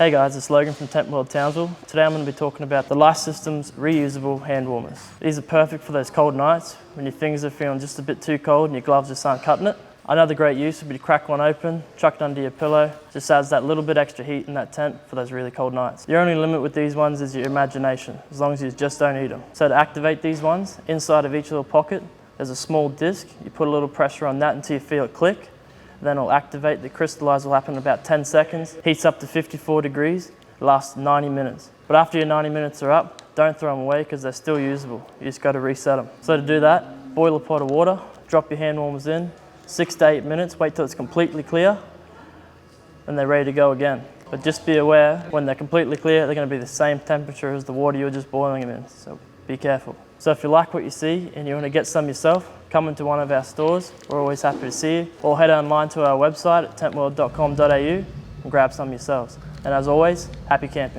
Hey guys, it's Logan from Tent World Townsville. Today I'm going to be talking about the Lifesystems Reusable Hand Warmers. These are perfect for those cold nights when your fingers are feeling just a bit too cold and your gloves just aren't cutting it. Another great use would be to crack one open, chuck it under your pillow. Just adds that little bit extra heat in that tent for those really cold nights. Your only limit with these ones is your imagination, as long as you just don't eat them. So to activate these ones, inside of each little pocket, there's a small disc. You put a little pressure on that until you feel it click. Then it'll activate. The crystallize will happen in about 10 seconds. Heats up to 54 degrees, lasts 90 minutes. But after your 90 minutes are up, don't throw them away because they're still usable. You just got to reset them. So to do that, boil a pot of water, drop your hand warmers in, 6 to 8 minutes, wait till it's completely clear, and they're ready to go again. But just be aware, when they're completely clear, they're going to be the same temperature as the water you were just boiling them in, so be careful. So if you like what you see and you want to get some yourself, come into one of our stores. We're always happy to see you. Or head online to our website at tentworld.com.au and grab some yourselves. And as always, happy camping.